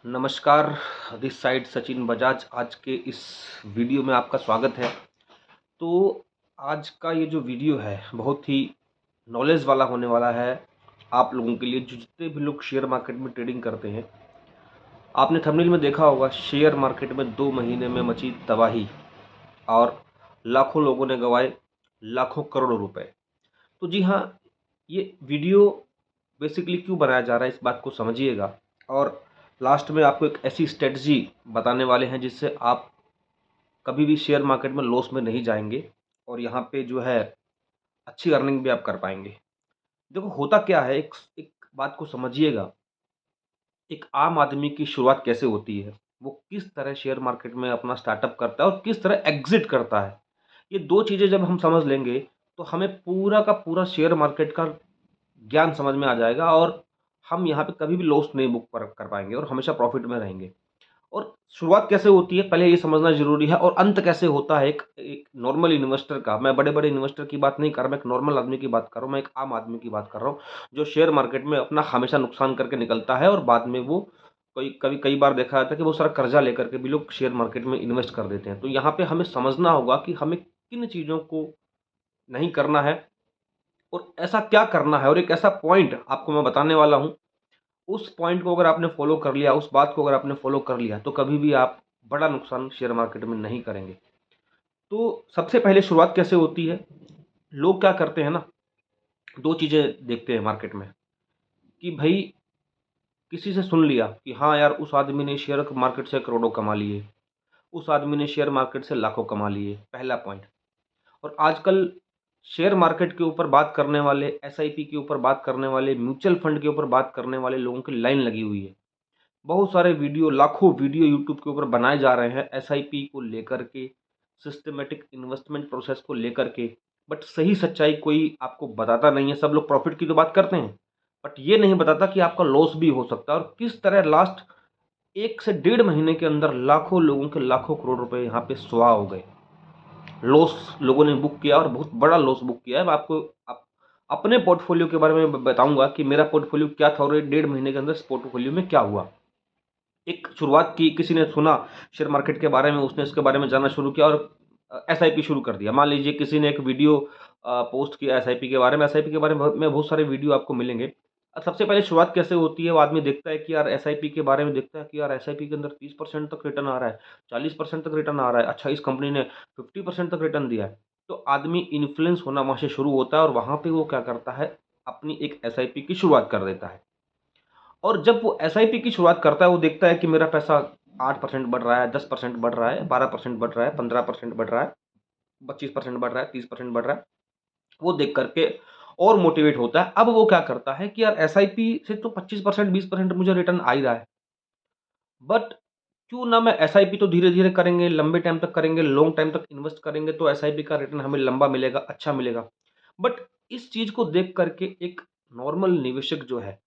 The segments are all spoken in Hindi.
नमस्कार, दिस साइड सचिन बजाज। आज के इस वीडियो में आपका स्वागत है। तो आज का ये जो वीडियो है बहुत ही नॉलेज वाला होने वाला है आप लोगों के लिए, जो जितने भी लोग शेयर मार्केट में ट्रेडिंग करते हैं। आपने थंबनेल में देखा होगा, शेयर मार्केट में 2 महीने में मची तबाही और लाखों लोगों ने गँवाए लाखों करोड़ों रुपए। तो जी हाँ, ये वीडियो बेसिकली क्यों बनाया जा रहा है, इस बात को समझिएगा। और लास्ट में आपको एक ऐसी स्ट्रेटजी बताने वाले हैं जिससे आप कभी भी शेयर मार्केट में लॉस में नहीं जाएंगे और यहाँ पे जो है अच्छी अर्निंग भी आप कर पाएंगे। देखो होता क्या है, एक एक बात को समझिएगा। एक आम आदमी की शुरुआत कैसे होती है, वो किस तरह शेयर मार्केट में अपना स्टार्टअप करता है और किस तरह एग्जिट करता है। ये दो चीज़ें जब हम समझ लेंगे तो हमें पूरा का पूरा शेयर मार्केट का ज्ञान समझ में आ जाएगा और हम यहाँ पे कभी भी लॉस नहीं बुक कर पाएँगे और हमेशा प्रॉफ़िट में रहेंगे। और शुरुआत कैसे होती है, पहले ये समझना ज़रूरी है, और अंत कैसे होता है एक एक नॉर्मल इन्वेस्टर का। मैं बड़े-बड़े इन्वेस्टर की बात नहीं कर रहा, मैं एक नॉर्मल आदमी की बात कर रहा हूँ, मैं एक आम आदमी की बात कर रहा हूँ, जो शेयर मार्केट में अपना हमेशा नुकसान करके निकलता है और बाद में वो कई बार देखा जाता है कि बहुत सारा कर्ज़ा लेकर के भी लोग शेयर मार्केट में इन्वेस्ट कर देते हैं। तो यहाँ पे हमें समझना होगा कि हमें किन चीज़ों को नहीं करना है और ऐसा क्या करना है, और एक ऐसा पॉइंट आपको मैं बताने वाला हूँ। उस पॉइंट को अगर आपने फ़ॉलो कर लिया, उस बात को अगर आपने फ़ॉलो कर लिया, तो कभी भी आप बड़ा नुकसान शेयर मार्केट में नहीं करेंगे। तो सबसे पहले शुरुआत कैसे होती है? लोग क्या करते हैं ना, 2 चीज़ें देखते हैं मार्केट में कि भई किसी से सुन लिया कि हाँ यार, उस आदमी ने शेयर मार्केट से करोड़ों कमा लिए, उस आदमी ने शेयर मार्केट से लाखों कमा लिए, पहला पॉइंट। और आजकल शेयर मार्केट के ऊपर बात करने वाले, एसआईपी के ऊपर बात करने वाले, म्यूचुअल फंड के ऊपर बात करने वाले लोगों की लाइन लगी हुई है। बहुत सारे वीडियो, लाखों वीडियो यूट्यूब के ऊपर बनाए जा रहे हैं एसआईपी को लेकर के, सिस्टमैटिक इन्वेस्टमेंट प्रोसेस को लेकर के। बट सही सच्चाई कोई आपको बताता नहीं है। सब लोग प्रॉफिट की तो बात करते हैं, बट ये नहीं बताता कि आपका लॉस भी हो सकता है और किस तरह लास्ट 1 से डेढ़ महीने के अंदर लाखों लोगों के लाखों करोड़ रुपए यहाँ पे स्वाह हो गए। लॉस लोगों ने बुक किया और बहुत बड़ा लॉस बुक किया है। मैं आपको अपने पोर्टफोलियो के बारे में बताऊँगा कि मेरा पोर्टफोलियो क्या था और ये डेढ़ महीने के अंदर इस पोर्टफोलियो में क्या हुआ। एक शुरुआत की, किसी ने सुना शेयर मार्केट के बारे में, उसने इसके बारे में जानना शुरू किया और एसआईपी शुरू कर दिया। मान लीजिए किसी ने एक वीडियो पोस्ट किया एसआईपी के बारे में। एसआईपी के बारे में बहुत सारे वीडियो आपको मिलेंगे। सबसे पहले शुरुआत कैसे होती है, वो आदमी देखता है कि यार एसआईपी के बारे में, देखता है कि यार एसआईपी के अंदर 30% तक रिटर्न आ रहा है, 40% तक रिटर्न आ रहा है। अच्छा, इस कंपनी ने 50% तक रिटर्न दिया है। तो आदमी इन्फ्लुएंस होना वहाँ से शुरू होता है और वहाँ पे वो क्या करता है, अपनी एक एसआईपी की शुरुआत कर देता है। और जब वो एसआईपी की शुरुआत करता है, वो देखता है कि मेरा पैसा 8% बढ़ रहा है, 10% बढ़ रहा है, 12% बढ़ रहा है, 15% बढ़ रहा है, 25% बढ़ रहा है, 30% बढ़ रहा है। वो देख कर के और मोटिवेट होता है। अब वो क्या करता है कि यार एसआईपी से तो 25% 20% मुझे रिटर्न आ ही रहा है। बट क्यों ना मैं एसआईपी तो धीरे-धीरे करेंगे, लंबे टाइम तक करेंगे, लॉन्ग टाइम तक इन्वेस्ट करेंगे तो एसआईपी का रिटर्न हमें लंबा मिलेगा, अच्छा मिलेगा। बट इस चीज़ को देख कर के एक नॉर्मल निवेशक जो है,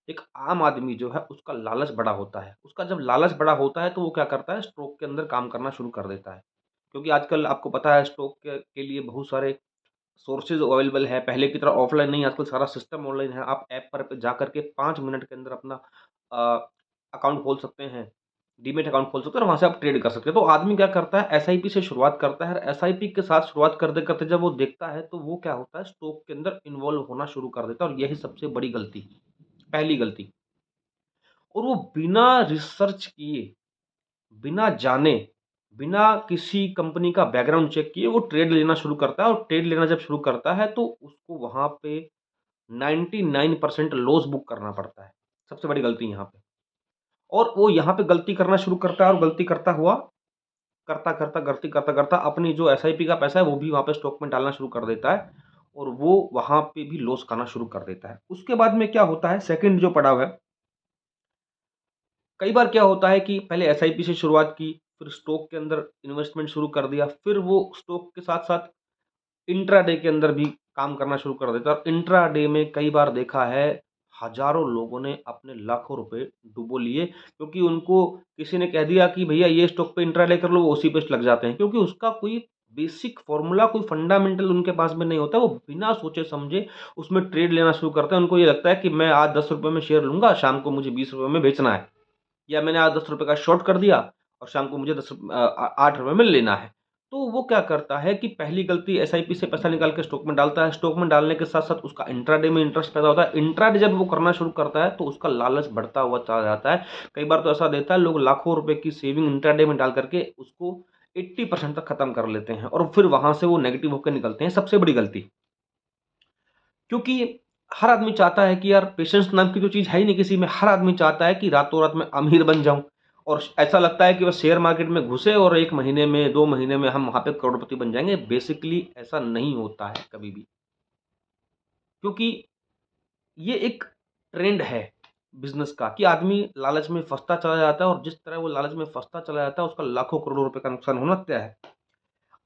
एक आम आदमी जो है, उसका लालच बड़ा होता है। उसका जब लालच बड़ा होता है तो वो क्या करता है, स्टॉक के अंदर काम करना शुरू कर देता है। क्योंकि आजकल आपको पता है स्टॉक के लिए बहुत सारे सोर्सेज़ अवेलेबल है। पहले की तरह ऑफ़लाइन नहीं, आजकल सारा सिस्टम ऑनलाइन है। आप ऐप पर जाकर के 5 मिनट के अंदर अपना अकाउंट खोल सकते हैं, डीमैट अकाउंट खोल सकते हैं और वहाँ से आप ट्रेड कर सकते हैं। तो आदमी क्या करता है, एसआईपी से शुरुआत करता है और एसआईपी के साथ शुरुआत करते-करते जब वो देखता है, तो वो क्या होता है, स्टॉक के अंदर इन्वॉल्व होना शुरू कर देता है और यही सबसे बड़ी गलती, पहली गलती। और वो बिना रिसर्च किए, बिना जाने, बिना किसी कंपनी का बैकग्राउंड चेक किए वो ट्रेड लेना शुरू करता है और ट्रेड लेना जब शुरू करता है तो उसको वहाँ पे 99% लॉस बुक करना पड़ता है। सबसे बड़ी गलती यहाँ पे। और वो यहाँ पे गलती करना शुरू करता है और गलती करता हुआ, करता-करता, गलती करता-करता अपनी जो एसआईपी का पैसा है वो भी वहाँ पे स्टॉक में डालना शुरू कर देता है और वो वहाँ पे भी लॉस खाना शुरू कर देता है। उसके बाद में क्या होता है, सेकंड जो पड़ाव है, कई बार क्या होता है कि पहले एसआईपी से शुरुआत की, फिर स्टॉक के अंदर इन्वेस्टमेंट शुरू कर दिया, फिर वो स्टॉक के साथ-साथ इंट्राडे के अंदर भी काम करना शुरू कर देता है और इंट्राडे में कई बार देखा है, हज़ारों लोगों ने अपने लाखों रुपए डुबो लिए, क्योंकि उनको किसी ने कह दिया कि भैया ये स्टॉक पे इंट्राडे कर लो, वो उसी पे लग जाते हैं। क्योंकि उसका कोई बेसिक फ़ॉर्मूला, कोई फंडामेंटल उनके पास में नहीं होता। वो बिना सोचे-समझे उसमें ट्रेड लेना शुरू करते हैं। उनको ये लगता है कि मैं आज ₹10 में शेयर लूँगा, शाम को मुझे ₹20 में बेचना है। या मैंने आज 10 रुपए का शॉर्ट कर दिया और शाम को मुझे 8 रुपए में लेना है। तो वो क्या करता है कि पहली गलती एसआईपी से पैसा निकाल के स्टॉक में डालता है। स्टॉक में डालने के साथ-साथ उसका इंट्राडे में इंटरेस्ट पैदा होता है। इंट्राडे जब वो करना शुरू करता है तो उसका लालच बढ़ता हुआ चला जाता है। कई बार तो ऐसा देता है, लोग लाखों रुपए की सेविंग इंट्राडे में डाल करके उसको 80% तक खत्म कर लेते हैं और फिर वहाँ से वो नेगेटिव होके निकलते हैं। सबसे बड़ी गलती, क्योंकि हर आदमी चाहता है कि यार पेशेंस नाम की तो चीज़ है ही नहीं किसी में। हर आदमी चाहता है कि रातों-रात मैं अमीर बन जाऊँ और ऐसा लगता है कि बस शेयर मार्केट में घुसे और 1 महीने में, 2 महीने में हम वहाँ पे करोड़पति बन जाएँगे। बेसिकली ऐसा नहीं होता है कभी भी, क्योंकि ये एक ट्रेंड है बिज़नेस का कि आदमी लालच में फँसता चला जाता है और जिस तरह वो लालच में फँसता चला जाता है, उसका लाखों करोड़ों रुपए का नुकसान होना तय है।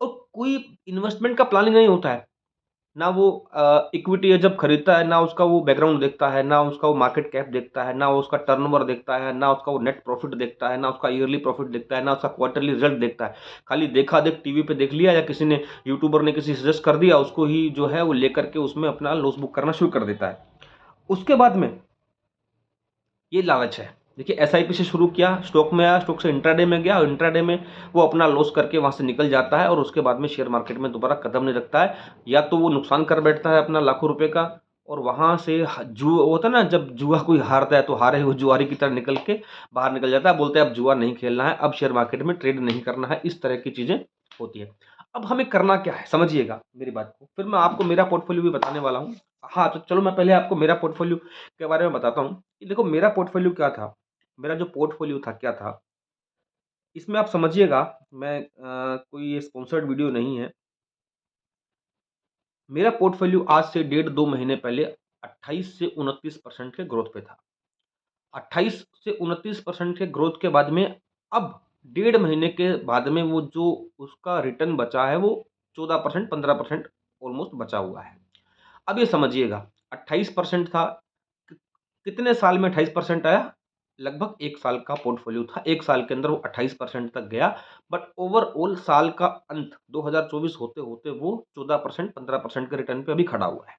और कोई इन्वेस्टमेंट का प्लानिंग नहीं होता है। ना वो इक्विटी जब खरीदता है, ना उसका वो बैकग्राउंड देखता है, ना उसका वो मार्केट कैप देखता है, ना वो उसका टर्नओवर देखता है, ना उसका वो नेट प्रॉफिट देखता है, ना उसका ईयरली प्रॉफिट देखता है, ना उसका क्वार्टरली रिजल्ट देखता है। खाली देखा-देख टीवी पे देख लिया या किसी ने यूट्यूबर ने किसी सजेस्ट कर दिया, उसको ही जो है वो लेकर के उसमें अपना लॉस बुक करना शुरू कर देता है। उसके बाद में ये लालच है। देखिए एसआईपी से शुरू किया, स्टॉक में आया, स्टॉक से इंट्राडे में गया और इंट्राडे में वो अपना लॉस करके वहाँ से निकल जाता है और उसके बाद में शेयर मार्केट में दोबारा कदम नहीं रखता है। या तो वो नुकसान कर बैठता है अपना लाखों रुपए का और वहाँ से होता है ना, जब जुआ कोई हारता है तो हारे हुए जुआरी की तरह निकल के बाहर निकल जाता है, बोलते हैं अब जुआ नहीं खेलना है, अब शेयर मार्केट में ट्रेड नहीं करना है। इस तरह की चीज़ें होती है। अब हमें करना क्या है समझिएगा मेरी बात को, फिर मैं आपको मेरा पोर्टफोलियो भी बताने वाला हूँ। हाँ, तो चलो मैं पहले आपको मेरा पोर्टफोलियो के बारे में बताता हूँ कि देखो मेरा पोर्टफोलियो क्या था। मेरा जो पोर्टफोलियो था क्या था, इसमें आप समझिएगा, मैं कोई ये स्पॉन्सर्ड वीडियो नहीं है। मेरा पोर्टफोलियो आज से डेढ़ 2 महीने पहले 28 से 29% के ग्रोथ पे था। 28 से 29% के ग्रोथ के बाद में अब डेढ़ महीने के बाद में वो जो उसका रिटर्न बचा है वो 14% 15% ऑलमोस्ट बचा हुआ है। अब ये समझिएगा 28% था, कि कितने साल में 28% आया? लगभग 1 साल का पोर्टफोलियो था। 1 साल के अंदर वो 28% तक गया, बट ओवरऑल साल का अंत 2024 होते-होते वो 14% 15% के रिटर्न पे अभी खड़ा हुआ है।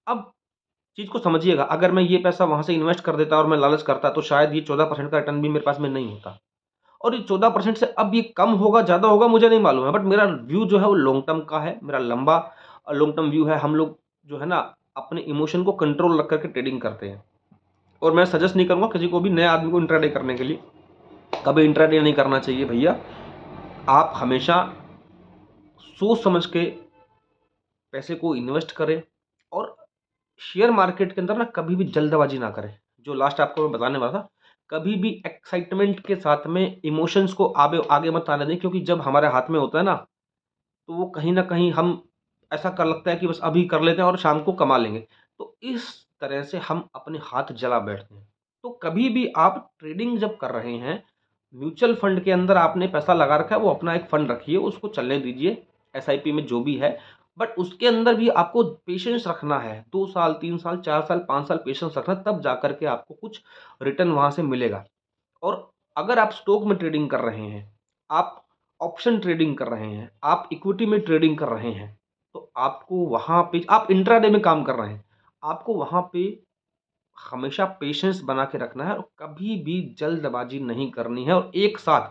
अब चीज़ को समझिएगा, अगर मैं ये पैसा वहाँ से इन्वेस्ट कर देता और मैं लालच करता तो शायद ये 14% का रिटर्न भी मेरे पास में नहीं होता। और ये 14% से अब ये कम होगा, ज़्यादा होगा मुझे नहीं मालूम है, बट मेरा व्यू जो है वो लॉन्ग टर्म का है, मेरा लंबा लॉन्ग टर्म व्यू है। हम लोग जो है ना अपने इमोशन को कंट्रोल रख कर के ट्रेडिंग करते हैं और मैं सजेस्ट नहीं करूँगा किसी को भी, नए आदमी को इंट्राडे करने के लिए। कभी इंट्राडे नहीं करना चाहिए भैया। आप हमेशा सोच समझ के पैसे को इन्वेस्ट करें और शेयर मार्केट के अंदर ना कभी भी जल्दबाजी ना करें। जो लास्ट आपको मैं बताने वाला था, कभी भी एक्साइटमेंट के साथ में इमोशंस को आगे आगे मत आने दें, क्योंकि जब हमारे हाथ में होता है ना, तो वो कहीं न कहीं हम ऐसा कर लगता है कि बस अभी कर लेते हैं और शाम को कमा लेंगे। तो इस तरह से हम अपने हाथ जला बैठते हैं। तो कभी भी आप ट्रेडिंग जब कर रहे हैं, म्यूचुअल फंड के अंदर आपने पैसा लगा रखा है, वो अपना एक फंड रखिए, उसको चलने दीजिए, एसआईपी में जो भी है। बट उसके अंदर भी आपको पेशेंस रखना है, 2 साल, 3 साल, 4 साल, 5 साल पेशेंस रखना है, तब जाकर के आपको कुछ रिटर्न वहाँ से मिलेगा। और अगर आप स्टॉक में ट्रेडिंग कर रहे हैं, आप ऑप्शन ट्रेडिंग कर रहे हैं, आप इक्विटी में ट्रेडिंग कर रहे हैं, तो आपको वहाँ पे आप इंट्राडे में काम कर रहे हैं, आपको वहाँ पे हमेशा पेशेंस बना के रखना है और कभी भी जल्दबाजी नहीं करनी है और एक साथ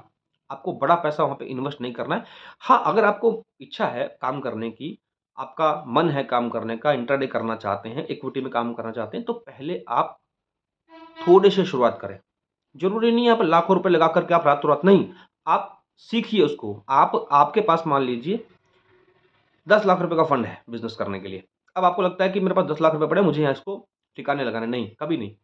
आपको बड़ा पैसा वहाँ पे इन्वेस्ट नहीं करना है। हाँ, अगर आपको इच्छा है काम करने की, आपका मन है काम करने का, इंट्राडे करना चाहते हैं, इक्विटी में काम करना चाहते हैं, तो पहले आप थोड़े से शुरुआत करें। ज़रूरी नहीं है आप लाखों रुपए लगा कर के आप रातों-रात नहीं, आप सीखिए उसको। आप आपके पास मान लीजिए 10 लाख रुपए का फंड है बिज़नेस करने के लिए। अब आपको लगता है कि मेरे पास 10 लाख रुपए पड़े हैं, मुझे यहाँ इसको ठिकाने लगाने, नहीं, कभी नहीं।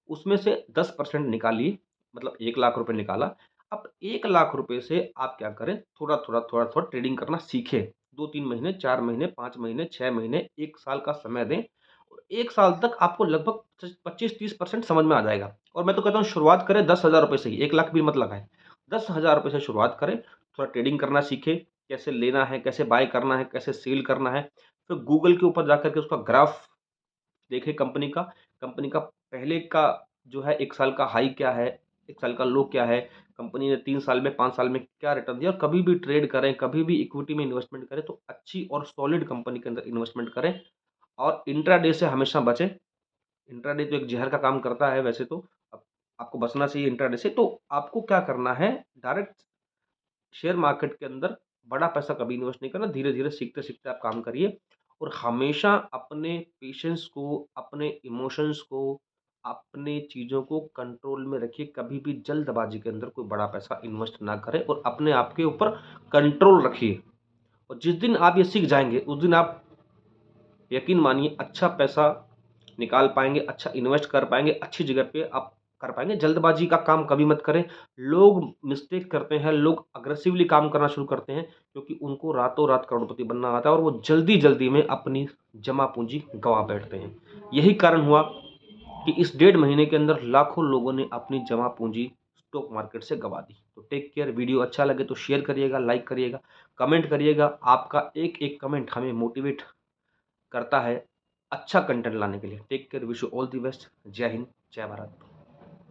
उसमें से 10% निकालिए, मतलब 1 लाख रुपए निकाला। अब 1 लाख रुपए से आप क्या करें, थोड़ा-थोड़ा, थोड़ा-थोड़ा ट्रेडिंग करना सीखें। 2-3 महीने, 4 महीने, 5 महीने, 6 महीने, 1 साल का समय दें। और 1 साल तक आपको लगभग 25-30% समझ में आ जाएगा। और मैं तो कहता हूँ शुरुआत करें 10,000 रुपए से ही, 1 लाख भी मत लगाएँ। 10,000 रुपए से शुरुआत करें, थोड़ा ट्रेडिंग करना सीखें, कैसे लेना है, कैसे बाय करना है, कैसे सेल करना है। फिर गूगल के ऊपर जाकर के उसका ग्राफ देखें कंपनी का पहले का जो है 1 साल का हाई क्या है, 1 साल का लो क्या है, कंपनी ने 3 साल में, 5 साल में क्या रिटर्न दिया और कभी भी ट्रेड करें, कभी भी इक्विटी में इन्वेस्टमेंट करें तो अच्छी और सॉलिड कंपनी के अंदर इन्वेस्टमेंट करें और इंट्राडे से हमेशा बचें। इंट्राडे तो एक ज़हर का काम करता है वैसे तो। अब आपको बचना चाहिए इंट्राडे से। तो आपको क्या करना है, डायरेक्ट शेयर मार्केट के अंदर बड़ा पैसा कभी इन्वेस्ट नहीं करना, धीरे-धीरे सीखते-सीखते आप काम करिए और हमेशा अपने पेशेंस को, अपने इमोशंस को, अपनी चीज़ों को कंट्रोल में रखिए। कभी भी जल्दबाज़ी के अंदर कोई बड़ा पैसा इन्वेस्ट ना करें और अपने आप के ऊपर कंट्रोल रखिए। और जिस दिन आप ये सीख जाएँगे, उस दिन आप यकीन मानिए अच्छा पैसा निकाल पाएँगे, अच्छा इन्वेस्ट कर पाएँगे, अच्छी जगह पे आप कर पाएँगे। जल्दबाज़ी का काम कभी मत करें। लोग मिस्टेक करते हैं, लोग अग्रेसिवली काम करना शुरू करते हैं क्योंकि उनको रातों-रात करोड़पति बनना आता है और वो जल्दी-जल्दी में अपनी जमा पूँजी गँवा बैठते हैं। यही कारण हुआ कि इस डेढ़ महीने के अंदर लाखों लोगों ने अपनी जमा पूँजी स्टॉक मार्केट से गँवा दी। तो टेक केयर। वीडियो अच्छा लगे तो शेयर करिएगा, लाइक करिएगा, कमेंट करिएगा। आपका एक-एक कमेंट हमें मोटिवेट करता है अच्छा कंटेंट लाने के लिए। Take care, wish you all the best. जय हिंद, जय भारत।